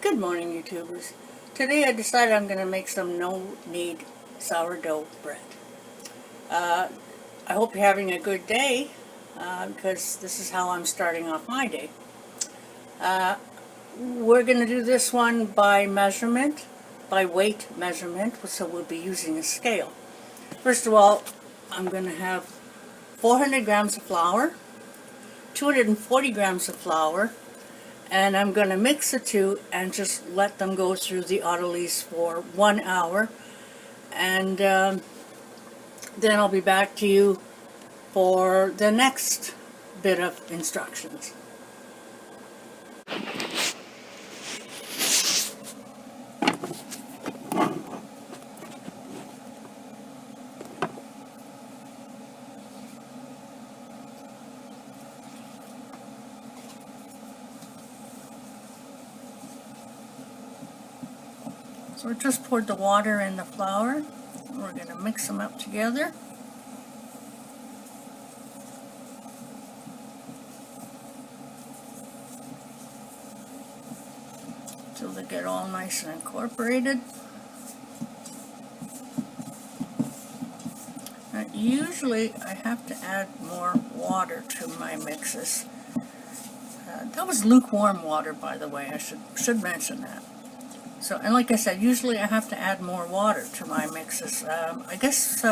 Good morning, YouTubers. Today I decided I'm going to make some no-knead sourdough bread. I hope you're having a good day because this is how I'm starting off my day. We're going to do this one by measurement, by weight measurement, so we'll be using a scale. First of all, I'm going to have 400 grams of flour, 240 grams of flour, and I'm going to mix the two and just let them go through the autolyse for 1 hour, and then I'll be back to you for the next bit of instructions. So we just poured the water in the flour. We're going to mix them up together. Till they get all nice and incorporated. Now, usually I have to add more water to my mixes. That was lukewarm water, by the way. I should mention that. So, and like I said, usually I have to add more water to my mixes. I guess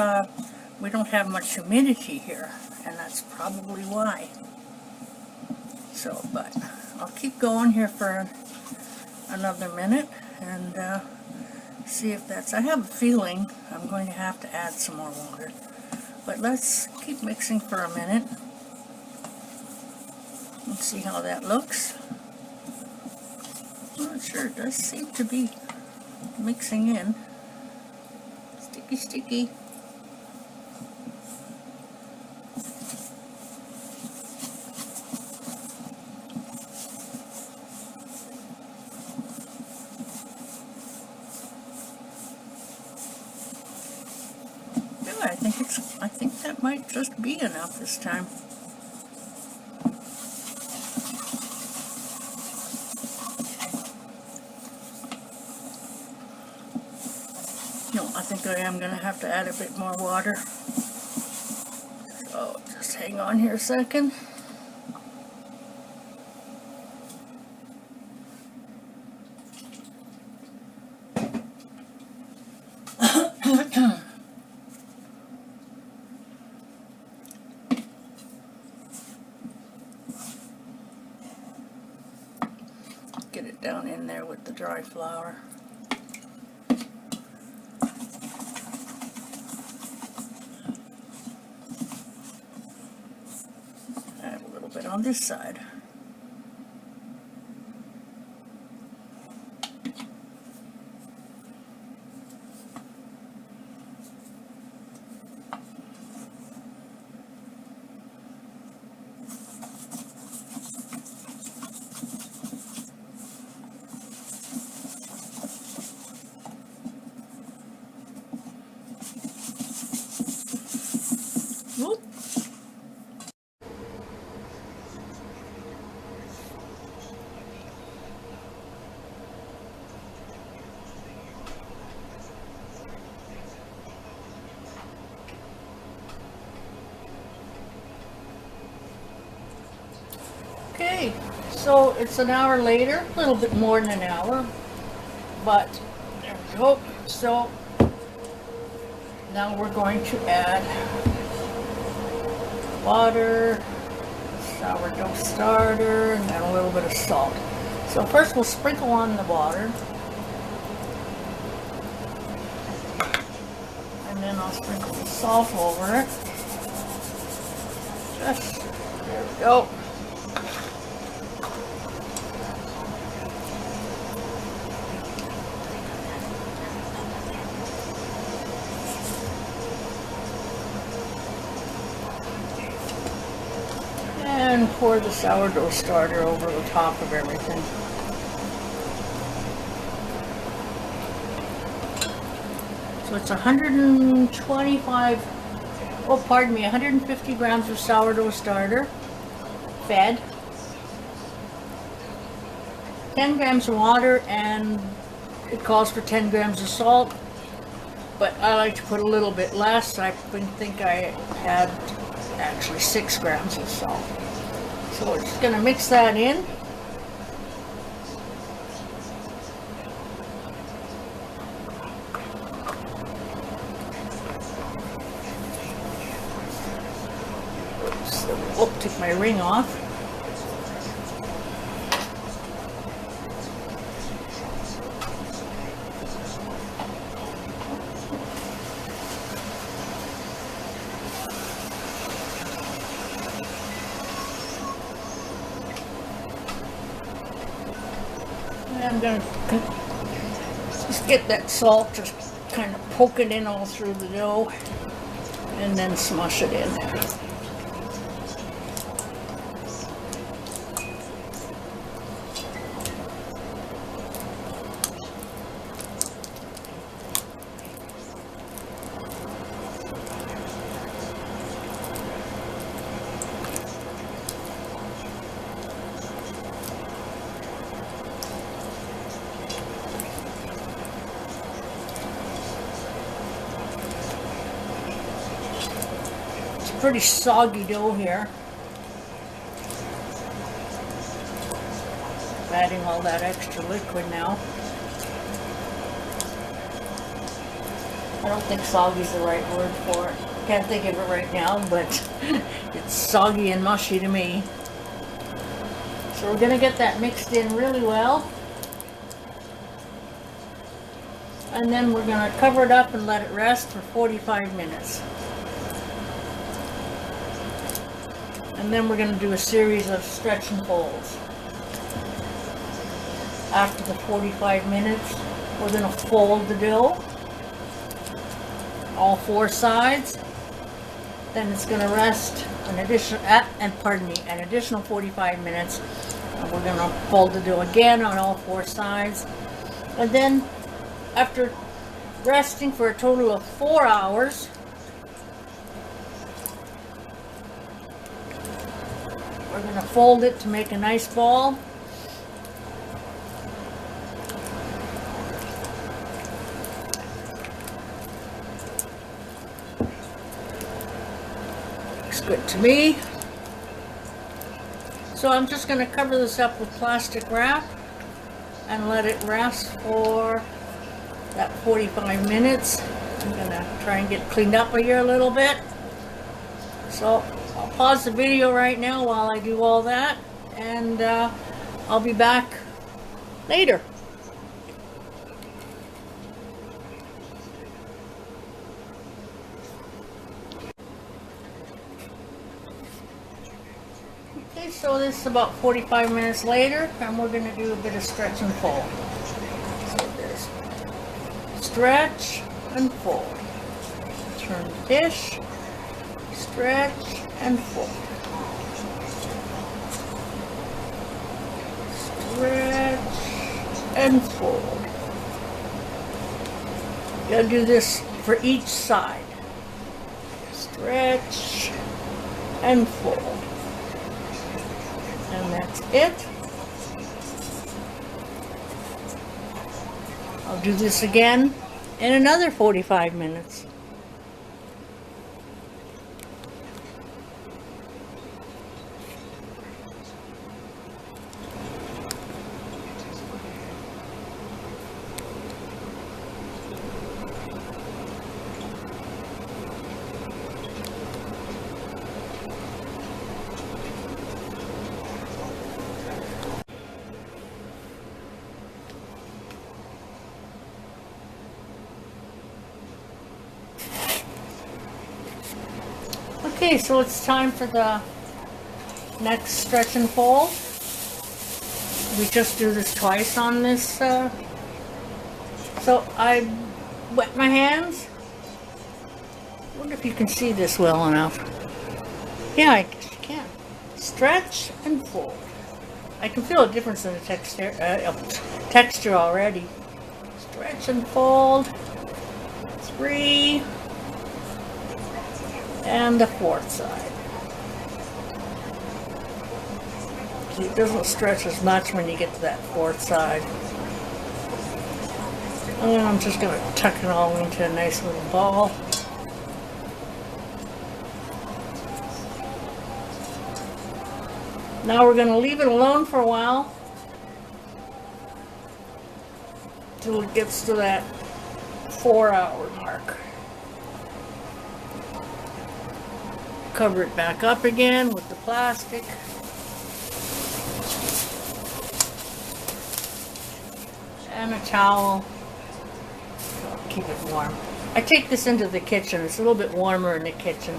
we don't have much humidity here, and that's probably why. So, but I'll keep going here for another minute and see if that's... I have a feeling I'm going to have to add some more water. But let's keep mixing for a minute and see how that looks. Well, it sure does seem to be mixing in. Sticky, sticky. Yeah, I think that might just be enough this time. No, I think I am going to have to add a bit more water. So just hang on here a second. Get it down in there with the dry flour. On this side. Whoop. Okay, so it's an hour later, a little bit more than an hour, but there we go. So now we're going to add water, sourdough starter, and then a little bit of salt. So first we'll sprinkle on the water, and then I'll sprinkle the salt over it. Just, there we go. And pour the sourdough starter over the top of everything. So it's 150 grams of sourdough starter, fed. 10 grams of water, and it calls for 10 grams of salt, but I like to put a little bit less. I think I had actually 6 grams of salt. So we're just going to mix that in. Oops, oh, took my ring off. I'm going to just get that salt, just kind of poke it in all through the dough, and then smush it in. Pretty soggy dough here. Adding all that extra liquid now. I don't think soggy is the right word for it. Can't think of it right now, but it's soggy and mushy to me. So we're gonna get that mixed in really well. And then we're gonna cover it up and let it rest for 45 minutes. And then we're going to do a series of stretch and folds. After the 45 minutes, we're going to fold the dough, all 4 sides. Then it's going to rest an additional 45 minutes. And we're going to fold the dough again on all 4 sides. And then, after resting for a total of 4 hours, we're going to fold it to make a nice ball. Looks good to me. So I'm just going to cover this up with plastic wrap and let it rest for that 45 minutes. I'm going to try and get cleaned up here a little bit. So I'll pause the video right now while I do all that, and I'll be back later. Okay, so this is about 45 minutes later, and we're going to do a bit of stretch and fold. So there's stretch and fold. Turn the dish, stretch and fold. Stretch and fold. You gotta do this for each side. Stretch and fold. And that's it. I'll do this again in another 45 minutes. Okay, so it's time for the next stretch and fold. We just do this twice on this. So I wet my hands. I wonder if you can see this well enough. Yeah, I guess you can. Stretch and fold. I can feel a difference in the texture already. Stretch and fold. 3. And the 4th side. It doesn't stretch as much when you get to that fourth side. And then I'm just going to tuck it all into a nice little ball. Now we're going to leave it alone for a while till it gets to that 4-hour mark. Cover it back up again with the plastic. And a towel. Keep it warm. I take this into the kitchen. It's a little bit warmer in the kitchen.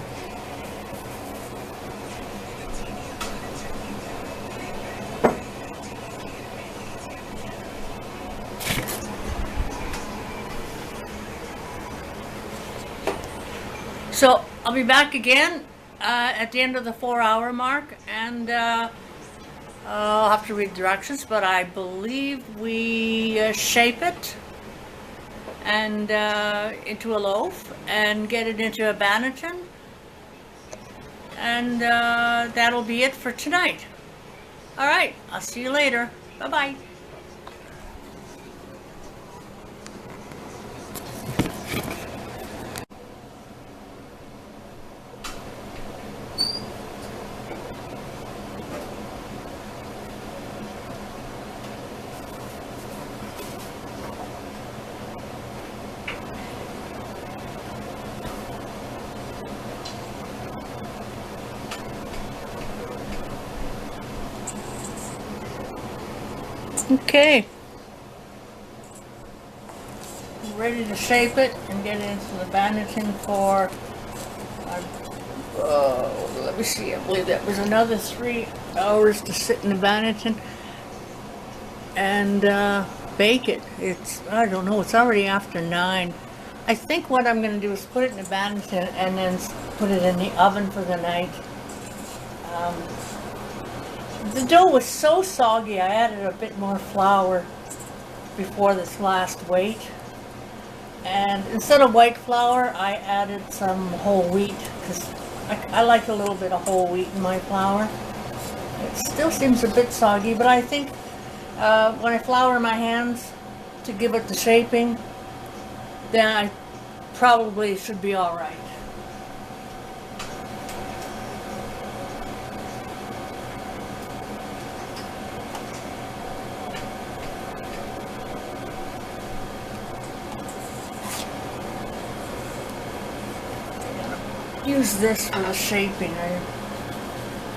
So I'll be back again at the end of the 4-hour mark, and I'll have to read directions, but I believe we shape it and into a loaf and get it into a banneton, and that'll be it for tonight. All right, I'll see you later. Bye-bye. Okay, I'm ready to shape it and get it into the banneton for, let me see, I believe that was another 3 hours to sit in the banneton and bake it. I don't know, it's already after 9. I think what I'm going to do is put it in the banneton and then put it in the oven for the night. The dough was so soggy, I added a bit more flour before this last weight. And instead of white flour, I added some whole wheat, because I like a little bit of whole wheat in my flour. It still seems a bit soggy, but I think when I flour my hands to give it the shaping, then I probably should be all right. Use this for the shaping. I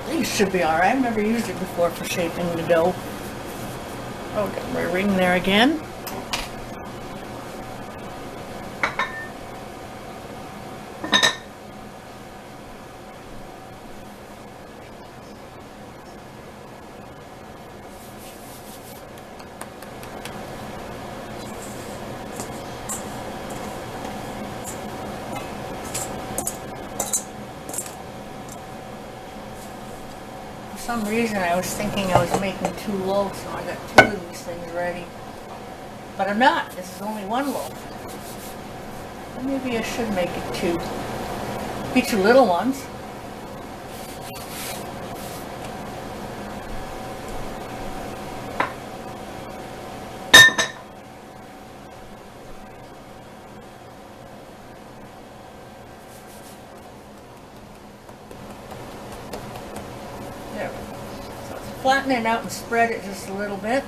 think it should be alright. I've never used it before for shaping the dough. Oh, got my ring there again. For some reason I was thinking I was making 2 loaves, so I got 2 of these things ready. But I'm not. This is only 1 loaf. Or maybe I should make it 2. Be 2 little ones. There. So flatten it out and spread it just a little bit.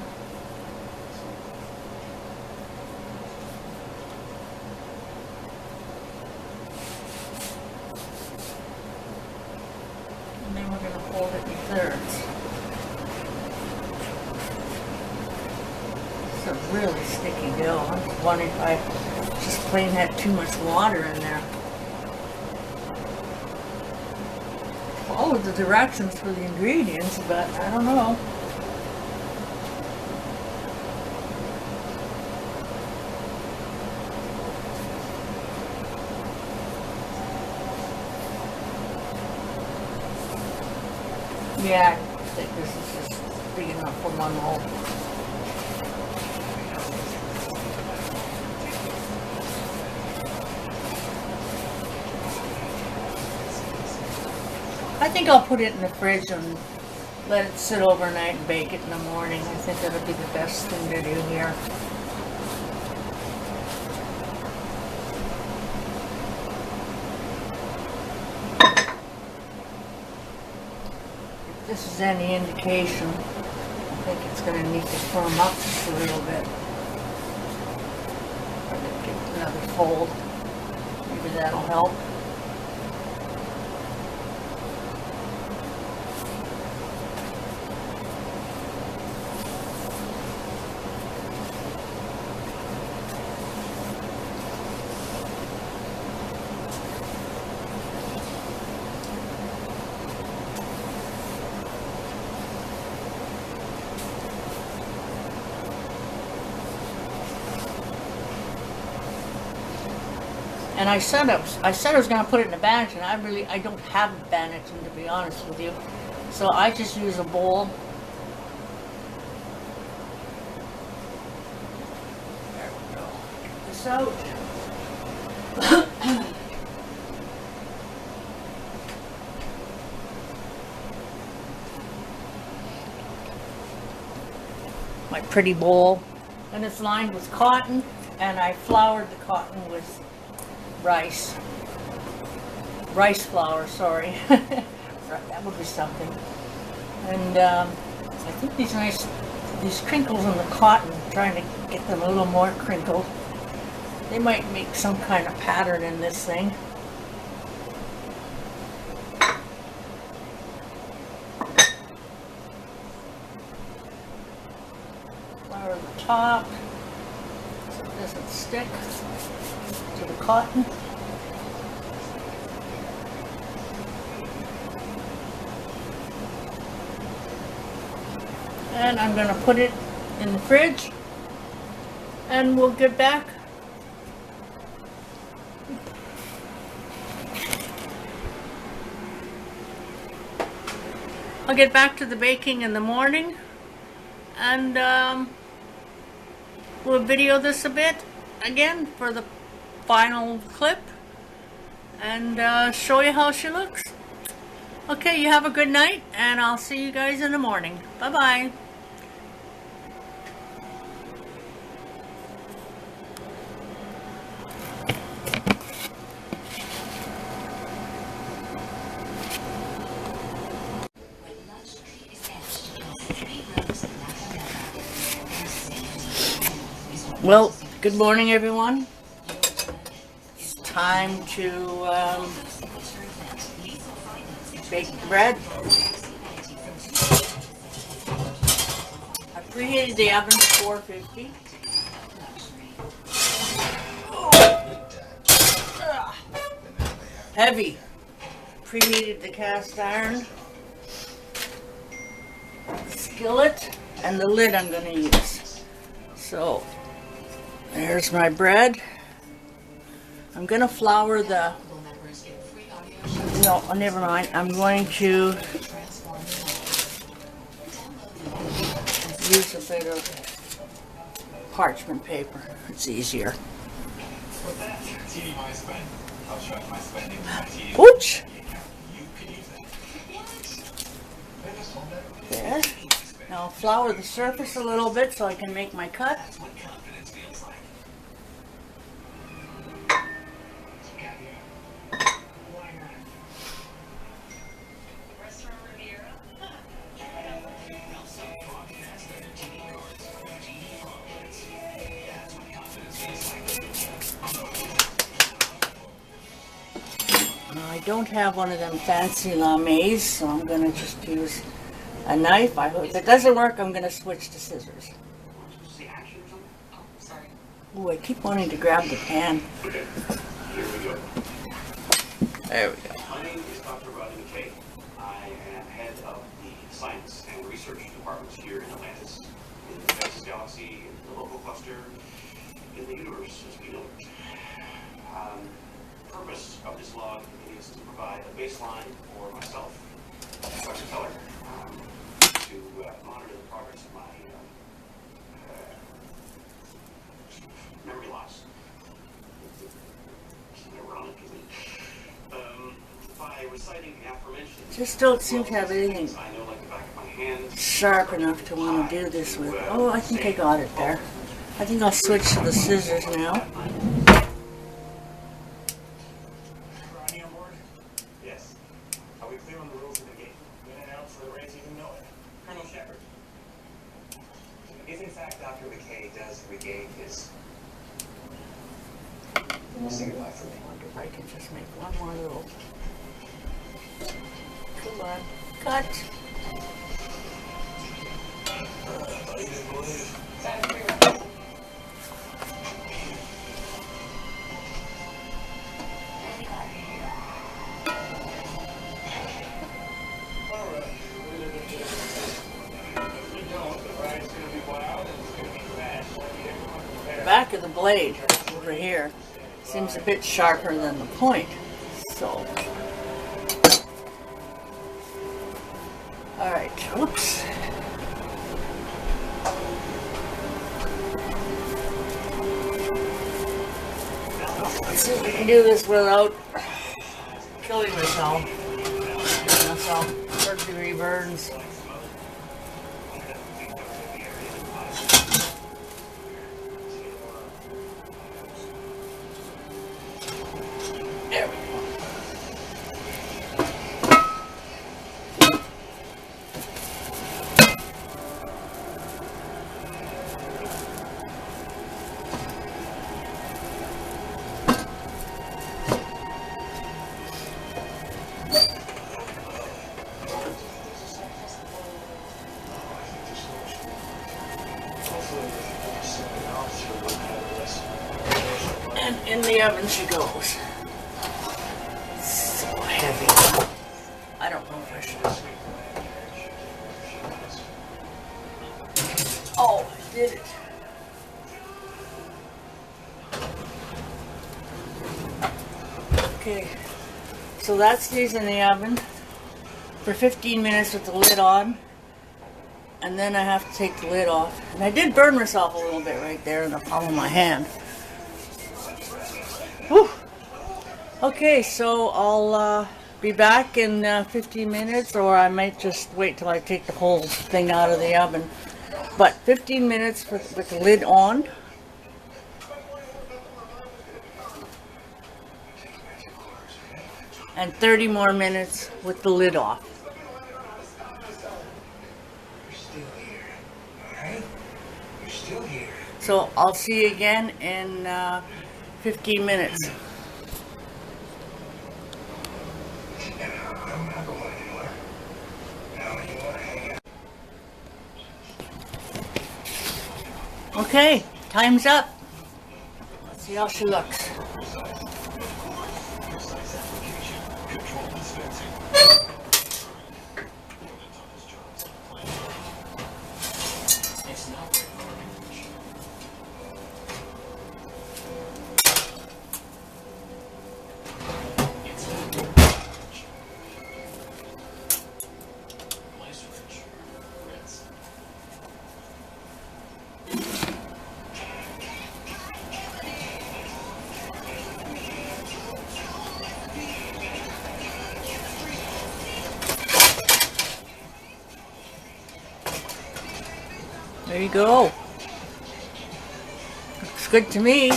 And then we're going to fold it in thirds. It's a really sticky dough. I'm just wondering if I just plain had too much water in there. Followed the directions for the ingredients, but I don't know. Yeah, I think this is just big enough for 1 loaf. I think I'll put it in the fridge and let it sit overnight and bake it in the morning. I think that would be the best thing to do here. If this is any indication, I think it's going to need to firm up just a little bit. I'm going to give it another fold. Maybe that'll help. And I said I was going to put it in a banneton. I don't have a banneton, to be honest with you. So I just use a bowl. There we go. Get this out. My pretty bowl. And it's lined with cotton, and I floured the cotton with rice flour, sorry. That would be something. And I think these crinkles in the cotton, trying to get them a little more crinkled, they might make some kind of pattern in this thing. Flour the top so it doesn't stick to the cotton. And I'm going to put it in the fridge and we'll get back. I'll get back to the baking in the morning and we'll video this a bit again for the final clip and show you how she looks. Okay, you have a good night and I'll see you guys in the morning. Bye bye. Well, good morning everyone. It's time to bake the bread. I preheated the oven to 450. Heavy. Preheated the cast iron, the skillet, and the lid I'm going to use. So there's my bread. I'm going to flour the... No, never mind. I'm going to use a bit of parchment paper. It's easier. Oops! There. Now I'll flour the surface a little bit so I can make my cut. I don't have one of them fancy lames, so I'm going to just use a knife. If it doesn't work, I'm going to switch to scissors. Ooh, I keep wanting to grab the pan. There we go. My name is Dr. Rodney McKay. I am head of the science and research departments here in Atlantis, in the Texas galaxy, in the local cluster, in the universe as we know it. The purpose of this log is to provide a baseline for myself, Dr. Keller, to monitor the progress of my memory loss. By reciting the aforementioned, Just don't seem to have anything I know like the back of my hand. hand. sharp enough to want to do this with. Oh, I think I got it there. I think I'll switch to the scissors now. Ronnie on board? Yes. Are we clear on the rules of the game? In and out for the race, even know it. Colonel Shepard. If in fact Dr. McKay does regain his... Say goodbye for me. I wonder if I can just make one more little. Come on, cut. You didn't believe. The back of the blade over here seems a bit sharper than the point, so. All right, whoops. Let's see if we can do this without killing myself. Giving myself third-degree burns. There we go. And in the oven she goes. So heavy. I don't know if I should. Oh, I did it. Okay, so that stays in the oven for 15 minutes with the lid on. And then I have to take the lid off. And I did burn myself a little bit right there in the palm of my hand. Whew. Okay, so I'll be back in 15 minutes, or I might just wait till I take the whole thing out of the oven. But 15 minutes with the lid on. And 30 more minutes with the lid off. You're still here, alright? You're still here. So I'll see you again in 15 minutes. I'm not going anywhere. Now you want to hang out. Okay, time's up. Let's see how she looks. There you go. Looks good to me.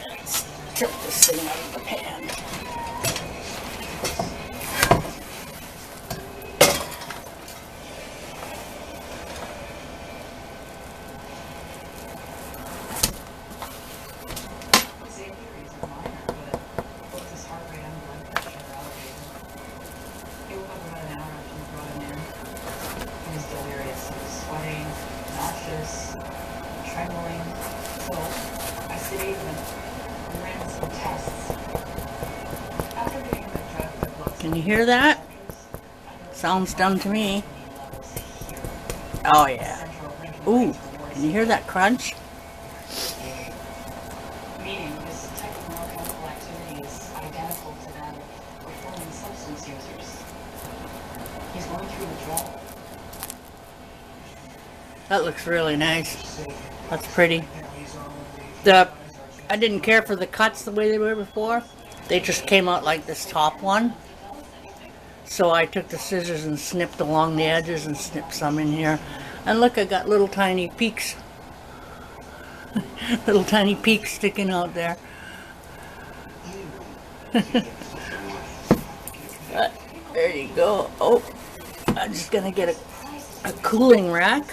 Let's tip this thing out of the pan. Trembling, so I sedated him and ran some tests. After getting the drug that looks Can you hear that? Sounds done to me. Oh yeah. Ooh, can you hear that crunch? meaning this type of neurochemical activity is identical to that of performing substance users. He's going through withdrawal. That looks really nice. That's pretty. I didn't care for the cuts the way they were before. They just came out like this top one. So I took the scissors and snipped along the edges and snipped some in here. And look, I got little tiny peaks. Little tiny peaks sticking out there. There you go. Oh, I'm just gonna get a cooling rack.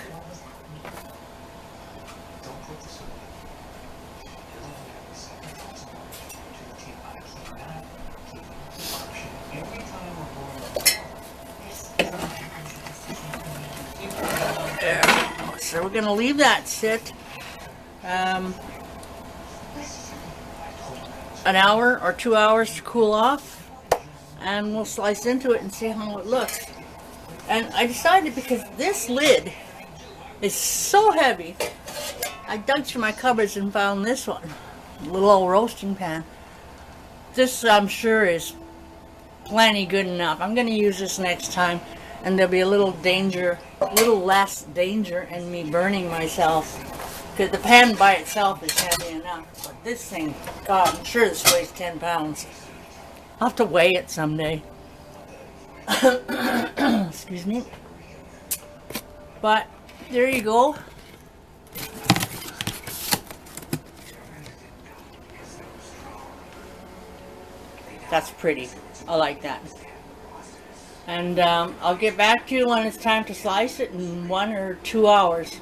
There. So we're gonna leave that sit an hour or 2 hours to cool off, and we'll slice into it and see how it looks. And I decided, because this lid is so heavy, I dug through my cupboards and found this one, a little old roasting pan. This, I'm sure, is plenty good enough. I'm going to use this next time, and there'll be a little less danger in me burning myself, because the pan by itself is heavy enough. But this thing, God, I'm sure this weighs 10 pounds. I'll have to weigh it someday. Excuse me. But there you go. That's pretty. I like that. And I'll get back to you when it's time to slice it in 1 or 2 hours.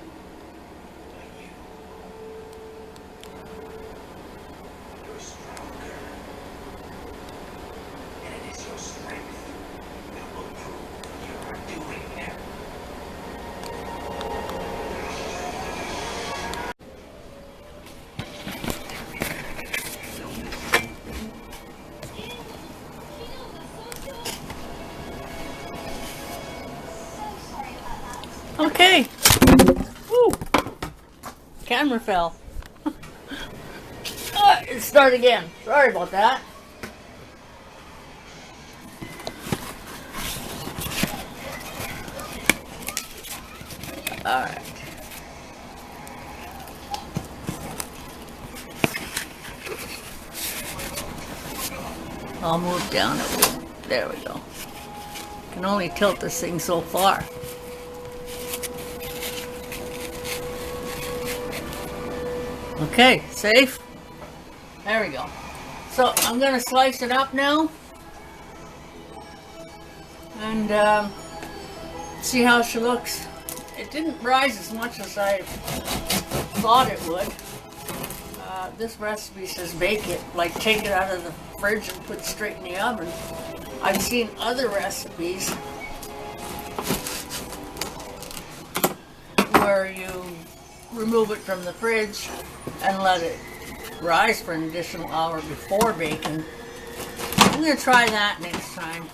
Okay. Woo. Camera fell. Let's start again. Sorry about that. Alright. I'll move down a bit. There we go. Can only tilt this thing so far. Okay, safe. There we go. So I'm going to slice it up now and see how she looks. It didn't rise as much as I thought it would. This recipe says bake it, like take it out of the fridge and put it straight in the oven. I've seen other recipes where you remove it from the fridge and let it rise for an additional hour before baking. I'm going to try that next time.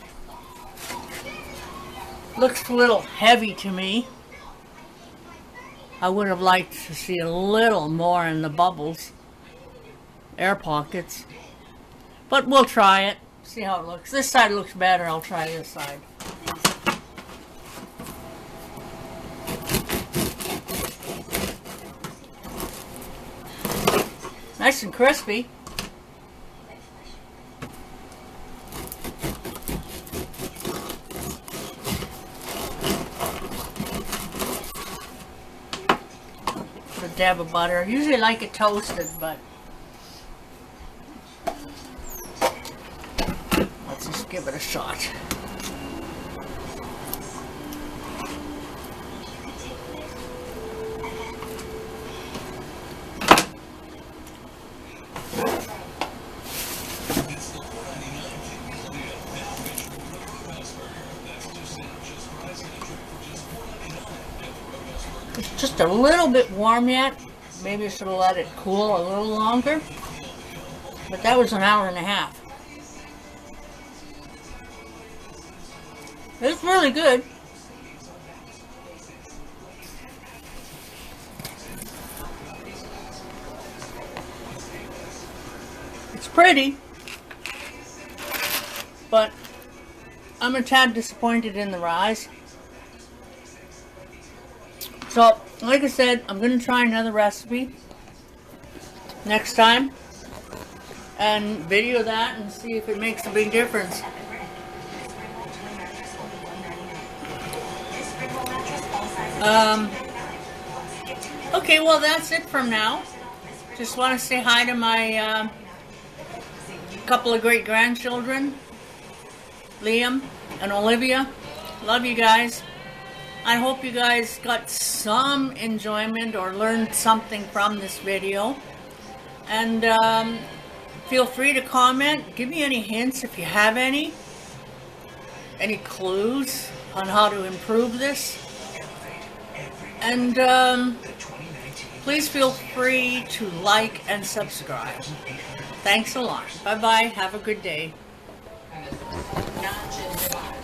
Looks a little heavy to me. I would have liked to see a little more in the bubbles, air pockets, but we'll try it, see how it looks. This side looks better. I'll try this side. Nice and crispy. Put a dab of butter. I usually like it toasted, but let's just give it a shot. It's just a little bit warm yet. Maybe I should have let it cool a little longer. But that was an hour and a half. It's really good. It's pretty. But I'm a tad disappointed in the rise. So, like I said, I'm going to try another recipe next time and video that and see if it makes a big difference. Okay, well, that's it from now. Just want to say hi to my couple of great grandchildren, Liam and Olivia. Love you guys. I hope you guys got some enjoyment or learned something from this video. And feel free to comment. Give me any hints if you have any clues on how to improve this. And please feel free to like and subscribe. Thanks a lot. Bye-bye. Have a good day. Not to divide.